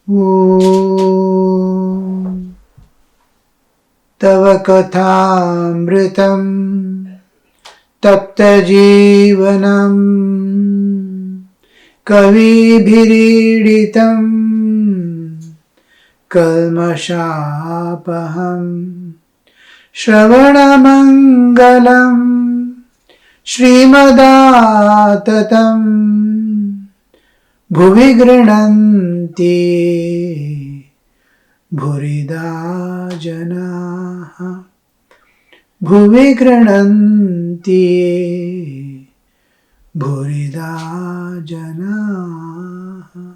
Om Tava Kathamritam Tapta Jivanam Kavibhiriditam Kalmashapaham Shravanamangalam Srimadaatatam Bhuvi Grinanti Bhurida Janaha Bhuvi Grinanti Bhurida Janaha.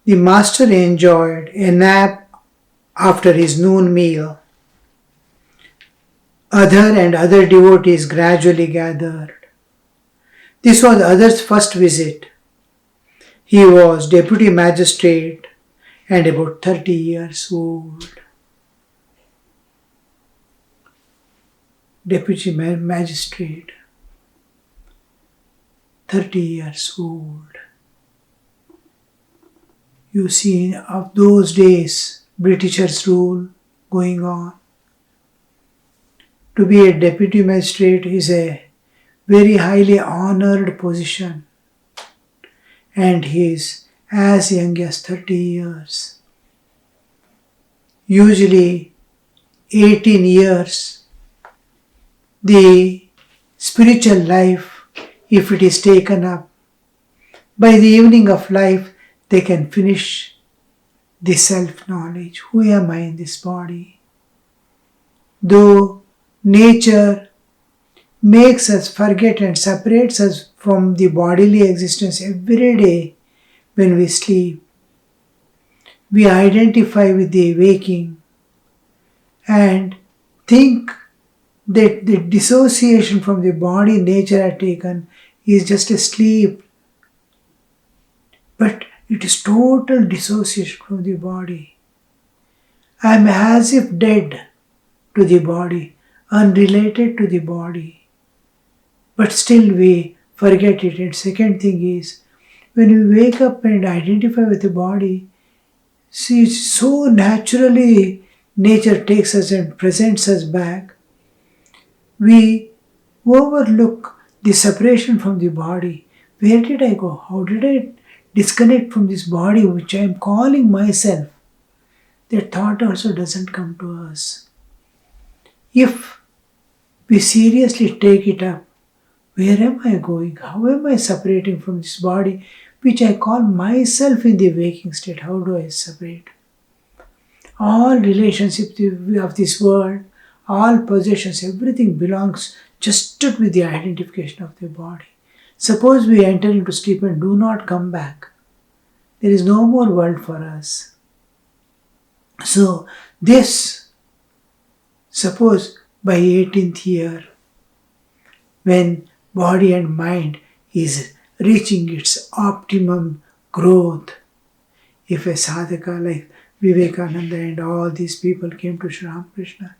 The master enjoyed a nap after his noon meal. Other devotees gradually gathered. This was Other's first visit. He was deputy magistrate and about 30 years old. Deputy magistrate, 30 years old. You see, of those days, Britishers' rule going on. To be a deputy magistrate is a very highly honored position, and he is as young as 30 years. Usually 18 years, the spiritual life, if it is taken up, by the evening of life, they can finish the self-knowledge. Who am I in this body? Though nature makes us forget and separates us from the bodily existence every day when we sleep, we identify with the waking and think that the dissociation from the body nature had taken is just a sleep. But it is total dissociation from the body. I am as if dead to the body, unrelated to the body. But still we forget it. And second thing is, when we wake up and identify with the body, see, so naturally nature takes us and presents us back. We overlook the separation from the body. Where did I go? How did I disconnect from this body which I am calling myself? That thought also doesn't come to us. If we seriously take it up, where am I going? How am I separating from this body which I call myself in the waking state? How do I separate? All relationships of this world, all possessions, everything belongs just with the identification of the body. Suppose we enter into sleep and do not come back. There is no more world for us. So this, suppose by 18th year, when body and mind is reaching its optimum growth, if a sadhaka like Vivekananda and all these people came to Sri Ramakrishna,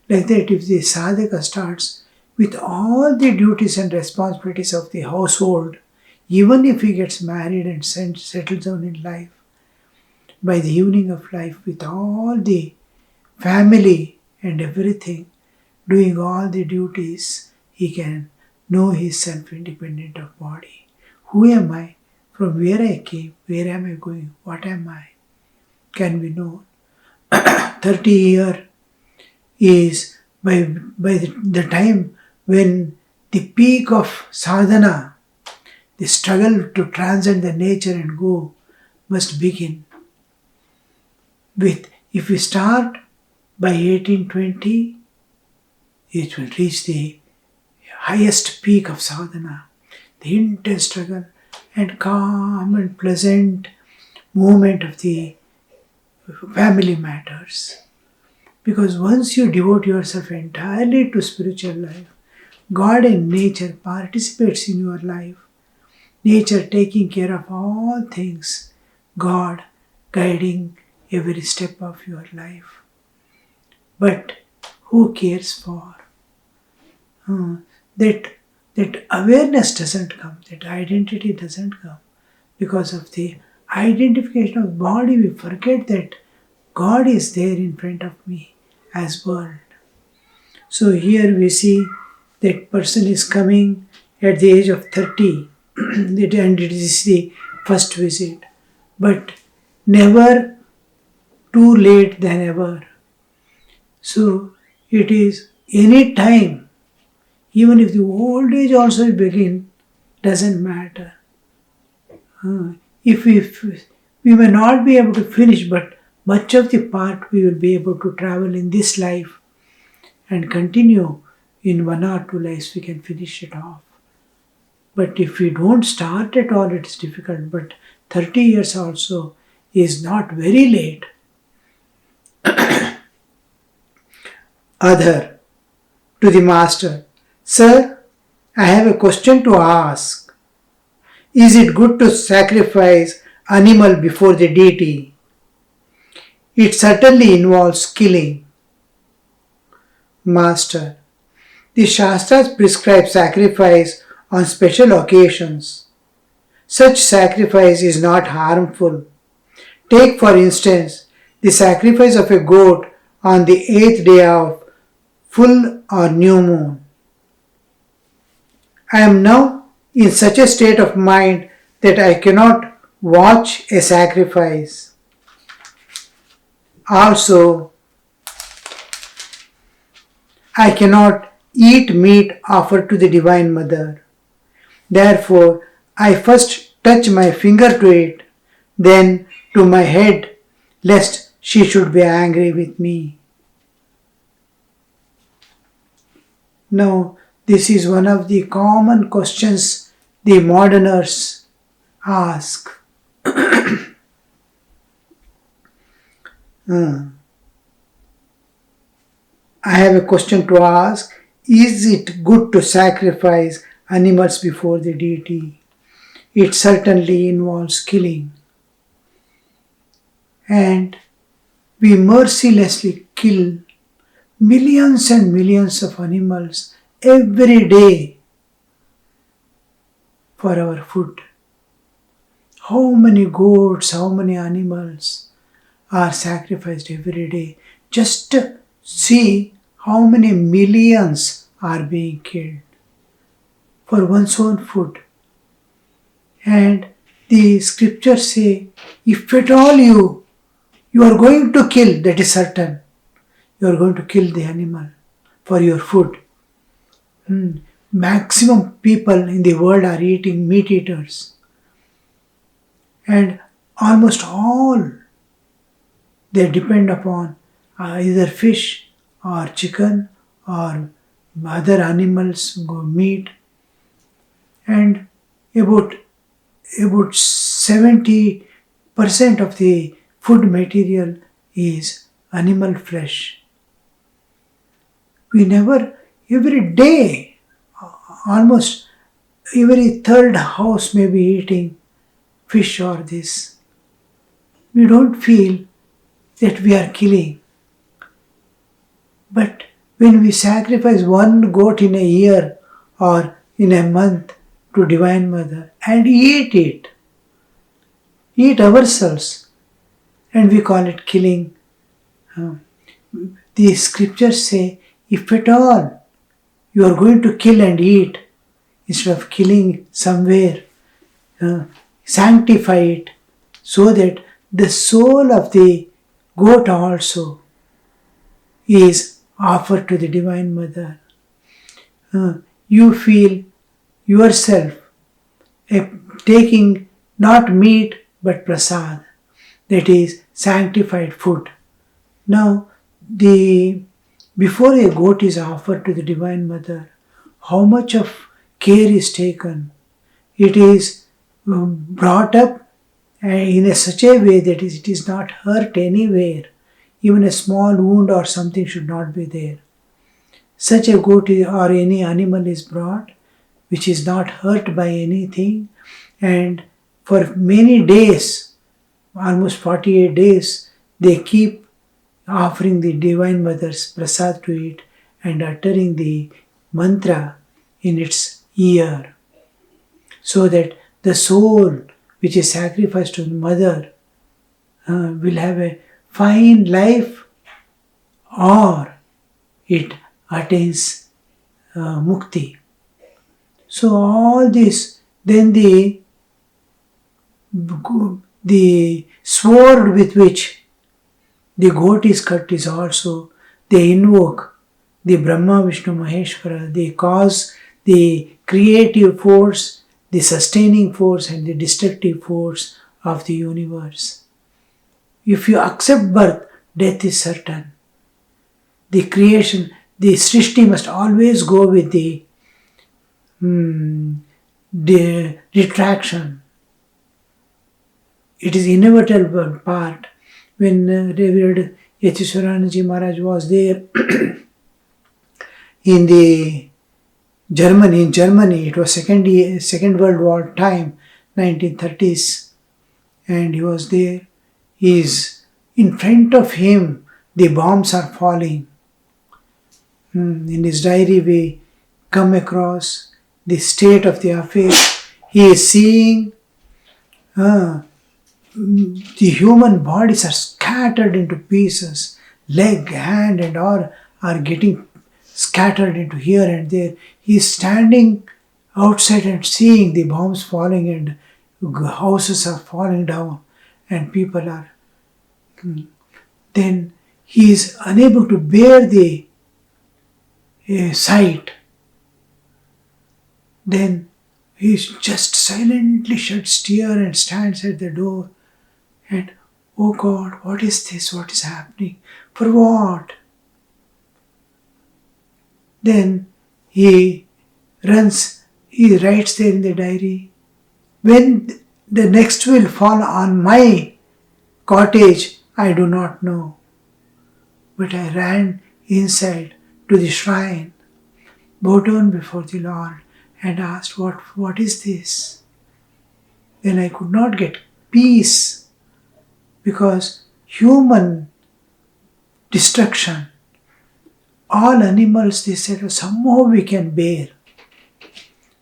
like that, if the sadhaka starts with all the duties and responsibilities of the household, even if he gets married and settles down in life, by the evening of life, with all the family and everything, doing all the duties, he can know his self-independent of body. Who am I? From where I came? Where am I going? What am I? Can be known. 30 years is by the time when the peak of sadhana, the struggle to transcend the nature and go, must begin. If we start by 1820, it will reach the highest peak of sadhana, the intense struggle and calm and pleasant movement of the family matters. Because once you devote yourself entirely to spiritual life, God and nature participates in your life. Nature taking care of all things, God guiding every step of your life. But who cares for? That awareness doesn't come, that identity doesn't come. Because of the identification of body, we forget that God is there in front of me as world. So here we see that person is coming at the age of 30 and it is the first visit. But never too late than ever. So it is any time, even if the old age also begin, doesn't matter. If we may not be able to finish, but much of the part we will be able to travel in this life and continue in 1 or 2 lives, we can finish it off. But if we don't start at all, it's difficult. But 30 years also is not very late. Other to the master, Sir, I have a question to ask. Is it good to sacrifice animal before the deity? It certainly involves killing. Master, the Shastras prescribe sacrifice on special occasions. Such sacrifice is not harmful. Take for instance the sacrifice of a goat on the 8th day of full or new moon. I am now in such a state of mind that I cannot watch a sacrifice. Also, I cannot eat meat offered to the Divine Mother. Therefore, I first touch my finger to it, then to my head, lest she should be angry with me. Now, this is one of the common questions the moderners ask. I have a question to ask. Is it good to sacrifice animals before the deity? It certainly involves killing. And we mercilessly kill millions and millions of animals every day for our food. How many goats, how many animals are sacrificed every day? Just see how many millions are being killed for one's own food. And the scriptures say, if at all you are going to kill, that is certain, you are going to kill the animal for your food. Maximum people in the world are eating meat eaters. And almost all, they depend upon either fish or chicken or other animals, meat. And about 70% of the food material is animal flesh. We never, every day, almost every third house may be eating fish or this. We don't feel that we are killing. But when we sacrifice one goat in a year or in a month to Divine Mother and eat ourselves, and we call it killing. The scriptures say, if at all you are going to kill and eat, instead of killing somewhere, sanctify it so that the soul of the goat also is offered to the Divine Mother. You feel yourself taking not meat but prasad, that is sanctified food. Now, before a goat is offered to the Divine Mother, how much of care is taken? It is brought up in such a way that it is not hurt anywhere. Even a small wound or something should not be there. Such a goat or any animal is brought which is not hurt by anything, and for many days, almost 48 days, they keep offering the Divine Mother's prasad to it and uttering the mantra in its ear, so that the soul which is sacrificed to the Mother will have a fine life, or it attains mukti. So all this, then the sword with which the goat is cut is also, they invoke the Brahma, Vishnu, Maheshwara. They cause the creative force, the sustaining force, and the destructive force of the universe. If you accept birth, death is certain. The creation, the Srishti must always go with the retraction. It is inevitable part. When Revered Yatishwaranji Maharaj was there in Germany, it was Second World War time, 1930s, and he was there. In front of him, the bombs are falling. In his diary, we come across the state of the affair. He is seeing the human bodies are scattered into pieces. Leg, hand, and all are getting scattered into here and there. He is standing outside and seeing the bombs falling, and houses are falling down, and people are. Then he is unable to bear the sight. Then he just silently shuts tear and stands at the door. And, oh God, what is this? What is happening? For what? Then he writes there in the diary, when the next will fall on my cottage, I do not know. But I ran inside to the shrine, bowed down before the Lord, and asked, what is this? Then I could not get peace, because human destruction, all animals, they said, somehow we can bear,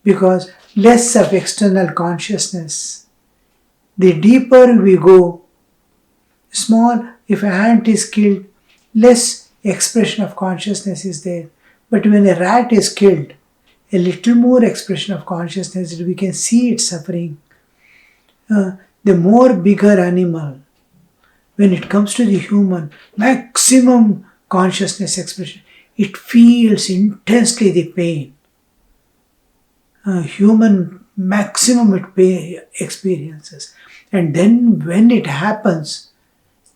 because less of external consciousness. The deeper we go, small, if an ant is killed, less expression of consciousness is there. But when a rat is killed, a little more expression of consciousness, we can see it suffering. The more bigger animal, when it comes to the human, maximum consciousness expression, it feels intensely the pain. Human maximum it experiences. And then when it happens,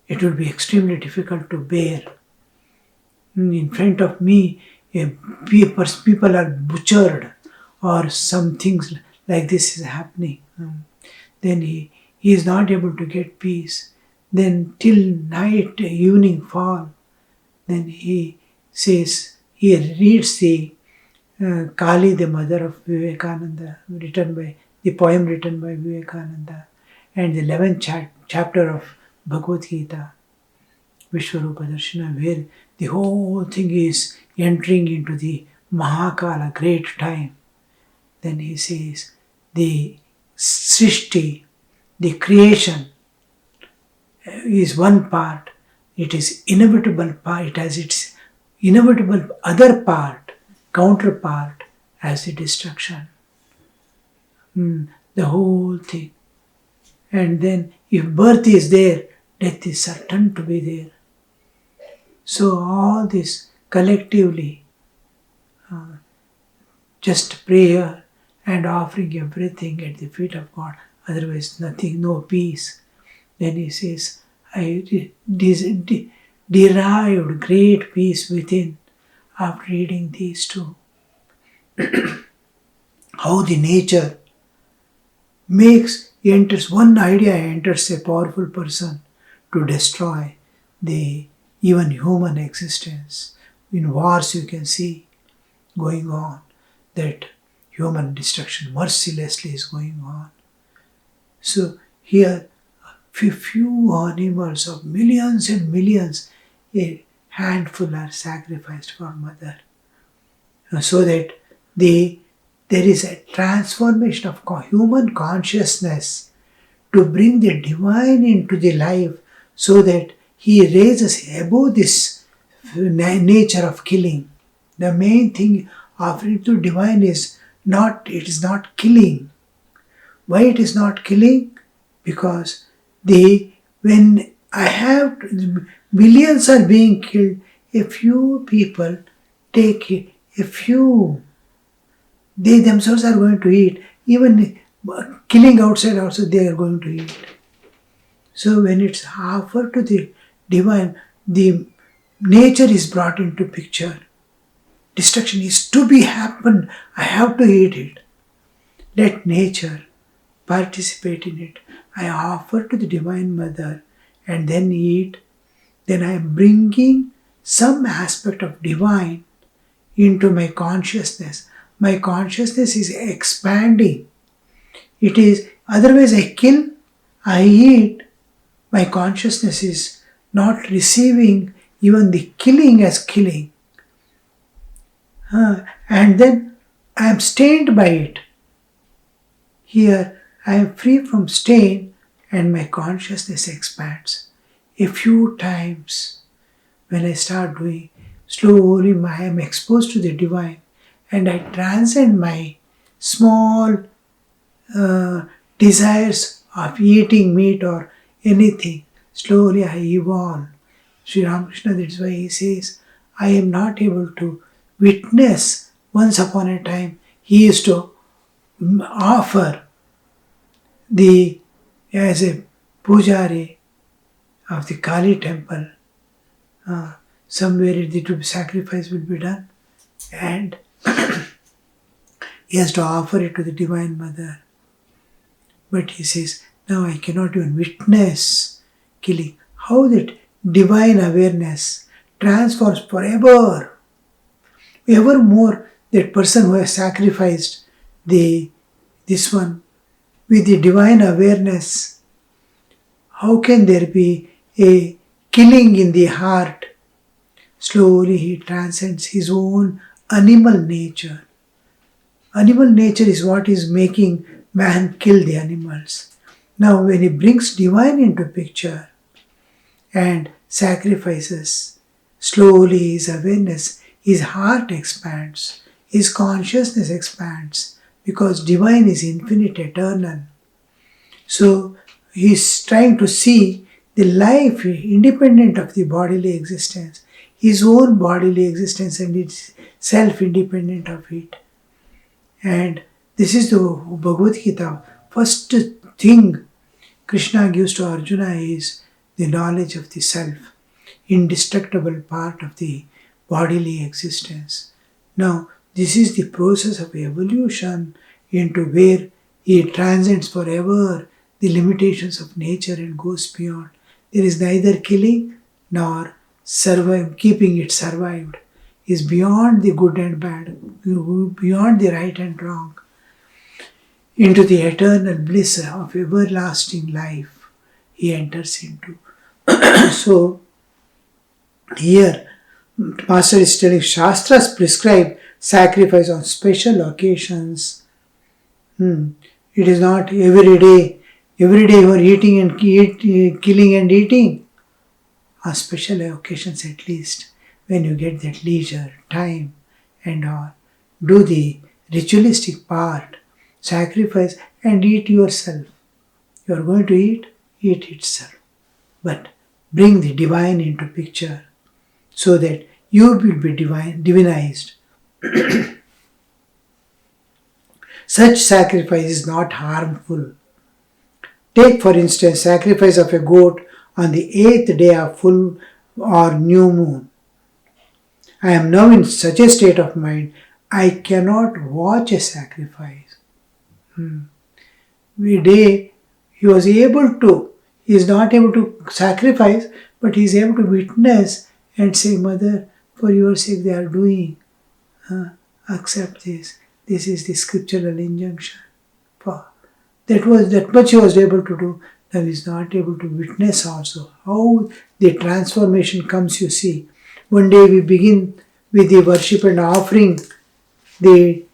it will be extremely difficult to bear. In front of me, people are butchered, or some things like this is happening. Then he is not able to get peace. Then till night, evening fall, then he says, he reads the Kali, the mother of Vivekananda, the poem written by Vivekananda, and the 11th chapter of Bhagavad Gita, Vishwarupa Darshana, where the whole thing is entering into the Mahakala, great time. Then he says, the Srishti, the creation, is one part. It is inevitable part. It has its inevitable other part, counterpart, as the destruction. The whole thing. And then if birth is there, death is certain to be there. So all this collectively, just prayer and offering everything at the feet of God, otherwise nothing, no peace. Then he says, I derived great peace within after reading these two. How the nature enters, one idea enters a powerful person to destroy the even human existence. In wars you can see going on, that human destruction mercilessly is going on. So here few animals of millions and millions, a handful are sacrificed for mother, so that there is a transformation of human consciousness to bring the divine into the life, so that he raises above this nature of killing. The main thing offering to divine is it is not killing. Why it is not killing? Because when I have millions are being killed, a few people take a few, they themselves are going to eat. Even killing outside also they are going to eat. So when it's offered to the divine, the nature is brought into picture. Destruction is to be happen. I have to eat it. Let nature participate in it. I offer to the Divine Mother and then eat. Then I am bringing some aspect of divine into my consciousness. My consciousness is expanding. It is, otherwise I kill, I eat. My consciousness is not receiving even the killing as killing. And then I am stained by it. Here I am free from stain and my consciousness expands. A few times when I start doing, slowly I am exposed to the divine and I transcend my small desires of eating meat or anything. Slowly I evolve. Sri Ramakrishna, that is why he says, I am not able to witness. Once upon a time, he used to offer as a pujari of the Kali temple, somewhere the sacrifice will be done, and he has to offer it to the Divine Mother. But he says, now I cannot even witness killing. How that divine awareness transforms forever. Evermore, that person who has sacrificed this one with the divine awareness, how can there be a killing in the heart? Slowly he transcends his own animal nature. Animal nature is what is making man kill the animals. Now when he brings divine into picture and sacrifices, slowly his awareness, his heart expands, his consciousness expands, because divine is infinite, eternal. So he is trying to see the life independent of the bodily existence, his own bodily existence and its self-independent of it. And this is the Bhagavad Gita. First thing Krishna gives to Arjuna is the knowledge of the self, indestructible part of the bodily existence. Now, this is the process of evolution into where he transcends forever the limitations of nature and goes beyond. There is neither killing nor keeping it survived. He is beyond the good and bad, beyond the right and wrong, into the eternal bliss of everlasting life he enters into. So, here, Master is telling Shastras prescribe sacrifice on special occasions. It is not every day you are eating and killing and eating. On special occasions at least, when you get that leisure, time and all, do the ritualistic part, sacrifice and eat yourself. You are going to eat itself. But bring the divine into picture so that you will be divinized. Such sacrifice is not harmful. Take for instance sacrifice of a goat on the 8th day of full or new moon. I am now in such a state of mind, I cannot watch a sacrifice. He is not able to sacrifice, but he is able to witness and say, Mother, for your sake they are doing. Accept this. This is the scriptural injunction. That much he was able to do. Now is not able to witness also how the transformation comes, you see. One day we begin with the worship and offering the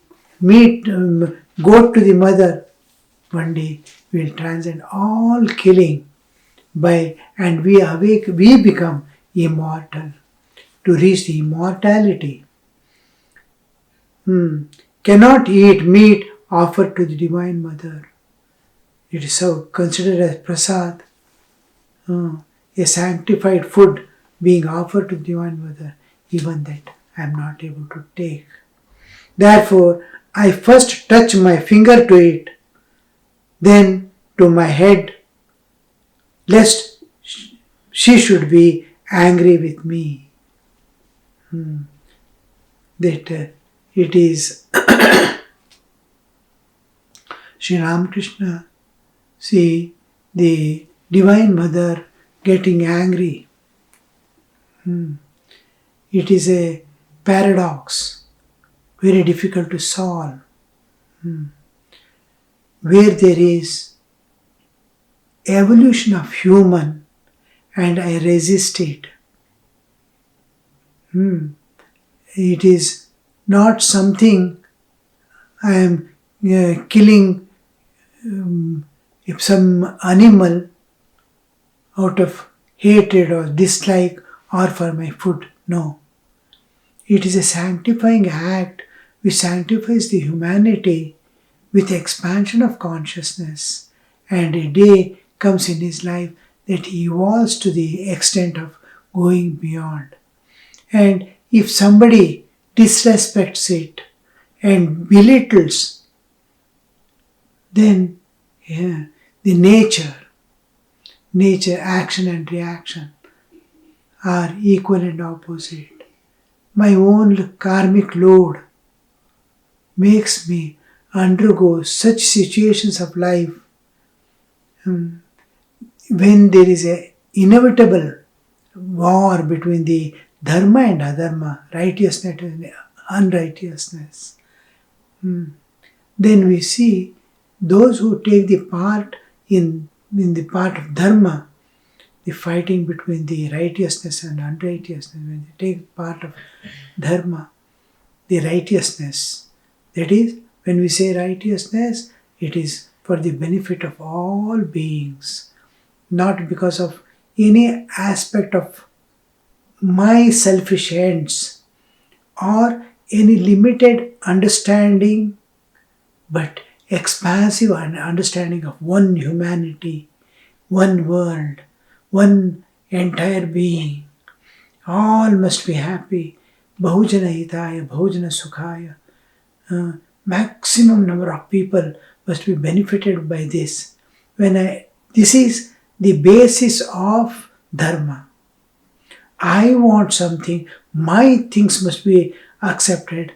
meat, goat to the mother. One day we will transcend all killing and we awake, we become immortal. To reach the immortality, cannot eat meat offered to the Divine Mother. It is so considered as prasad, a sanctified food being offered to the Divine Mother. Even that I am not able to take. Therefore, I first touch my finger to it, then to my head, lest she should be angry with me. That it is Sri Ramakrishna, see the Divine Mother getting angry. It is a paradox, very difficult to solve. Where there is evolution of human and I resist it. It is not something I am killing some animal out of hatred or dislike or for my food. No. It is a sanctifying act which sanctifies the humanity with expansion of consciousness, and a day comes in his life that he evolves to the extent of going beyond. And if somebody disrespects it and belittles, then the nature, action and reaction are equal and opposite. My own karmic load makes me undergo such situations of life when there is a inevitable war between the dharma and adharma, righteousness and unrighteousness. Then we see those who take the part in the part of dharma, the fighting between the righteousness and unrighteousness. When they take part of dharma, the righteousness, that is, when we say righteousness, it is for the benefit of all beings, not because of any aspect of my selfish ends or any limited understanding, but expansive understanding of one humanity, one world, one entire being. All must be happy. Bahujana hitaya, bahujana sukhaya. Maximum number of people must be benefited by this. This is the basis of dharma. I want something, my things must be accepted.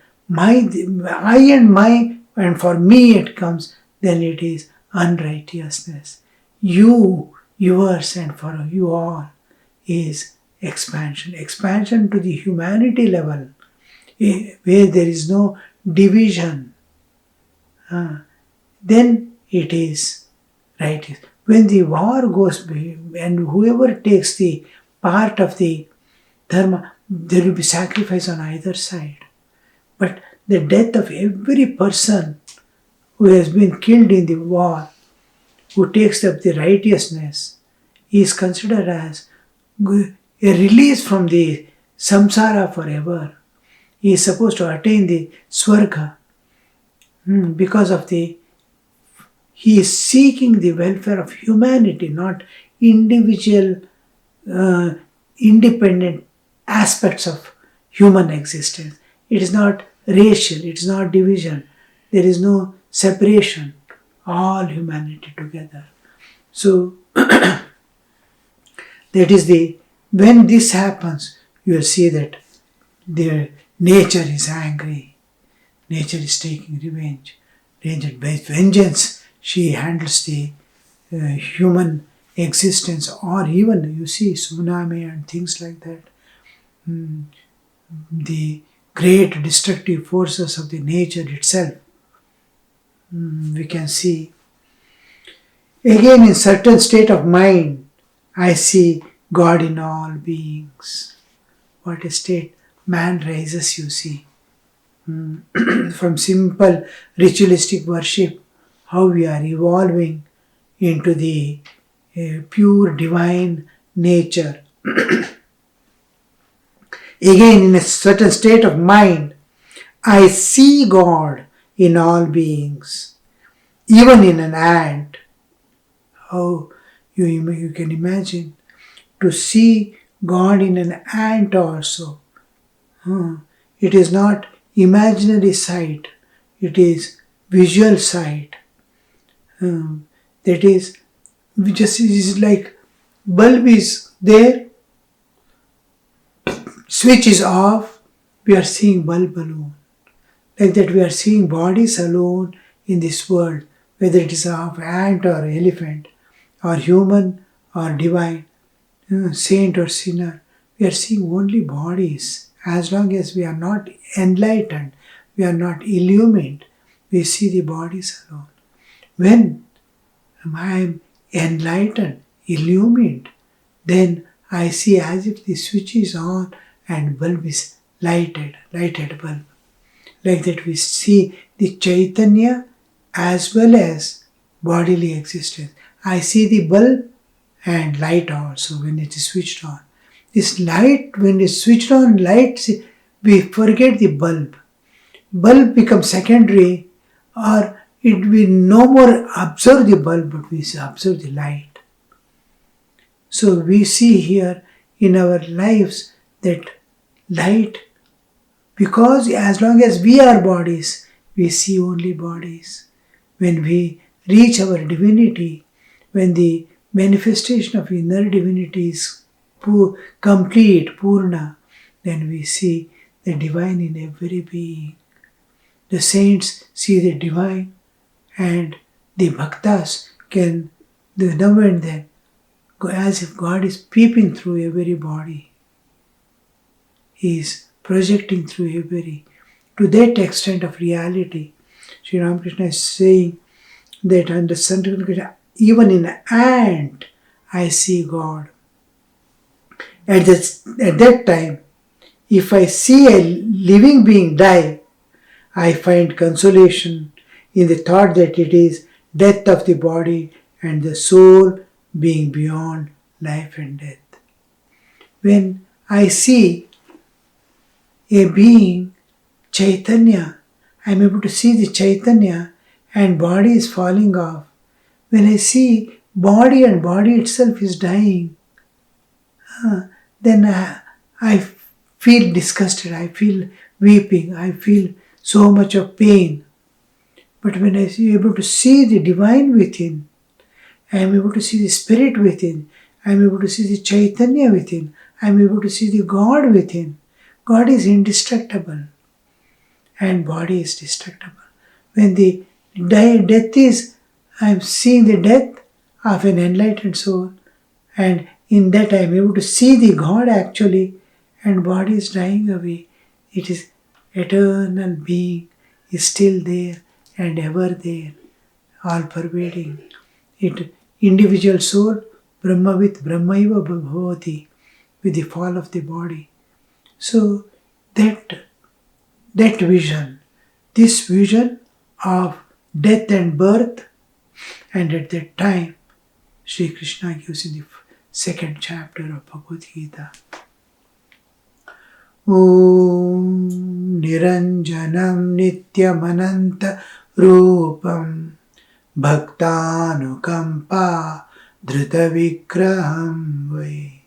And for me it comes, then it is unrighteousness. Yours, and for you all is expansion. Expansion to the humanity level, where there is no division. Then it is right. When the war goes, and whoever takes the part of the dharma, there will be sacrifice on either side. But the death of every person who has been killed in the war, who takes up the righteousness, is considered as a release from the samsara forever. He is supposed to attain the swarga because of he is seeking the welfare of humanity, not individual, independent aspects of human existence. It is not racial, it is not division. There is no separation. All humanity together. So, that is when this happens, you will see that the nature is angry. Nature is taking revenge. By vengeance, she handles the human existence, or even you see tsunami and things like that. The great destructive forces of the nature itself. We can see Again, in certain state of mind, I see God in all beings. What a state man rises, you see. From simple ritualistic worship, how we are evolving into the pure divine nature. Again, in a certain state of mind, I see God in all beings, even in an ant. How you can imagine to see God in an ant also. It is not imaginary sight, it is visual sight. That is, just is like bulb is there, switch is off, we are seeing bulb alone. Like that we are seeing bodies alone in this world, whether it is of ant or elephant, or human or divine, saint or sinner. We are seeing only bodies. As long as we are not enlightened, we are not illumined, we see the bodies alone. When I am enlightened, illumined, then I see as if the switch is on and bulb is lighted bulb. Like that we see the Chaitanya as well as bodily existence. I see the bulb and light also when it is switched on. This light, when it's switched on, light, we forget the bulb. Bulb becomes secondary, or it will no more observe the bulb, but we observe the light. So we see here in our lives that light, because as long as we are bodies, we see only bodies. When we reach our divinity, when the manifestation of inner divinity is complete, Purna, then we see the divine in every being. The saints see the divine, and the bhaktas can, now and then, go as if God is peeping through every body. He is projecting through every, to that extent of reality. Sri Ramakrishna is saying that under Sanskrit, even in an ant, I see God. At that time, if I see a living being die, I find consolation in the thought that it is death of the body and the soul being beyond life and death. When I see a being, Chaitanya, I am able to see the Chaitanya and body is falling off. When I see body and body itself is dying, then I feel disgusted, I feel weeping, I feel so much of pain. But when I am able to see the divine within, I am able to see the spirit within, I am able to see the Chaitanya within, I am able to see the God within. God is indestructible and body is destructible. When the death is, I am seeing the death of an enlightened soul, and in that I am able to see the God actually, and body is dying away. It is eternal being, is still there and ever there, all pervading. It individual soul, Brahmavit Brahmaiva Bhavati, with the fall of the body. So that vision, this vision of death and birth, and at that time, Sri Krishna gives in the second chapter of Bhagavad Gita. Om Niranjanam Nityamananta Rupam Bhaktanukampa Dhrita Vikraham Vai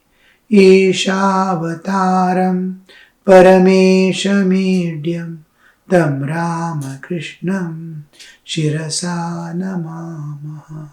Ishavataram Parameshamidhyam Tam Ramakrishnam Shirasa Namamaha.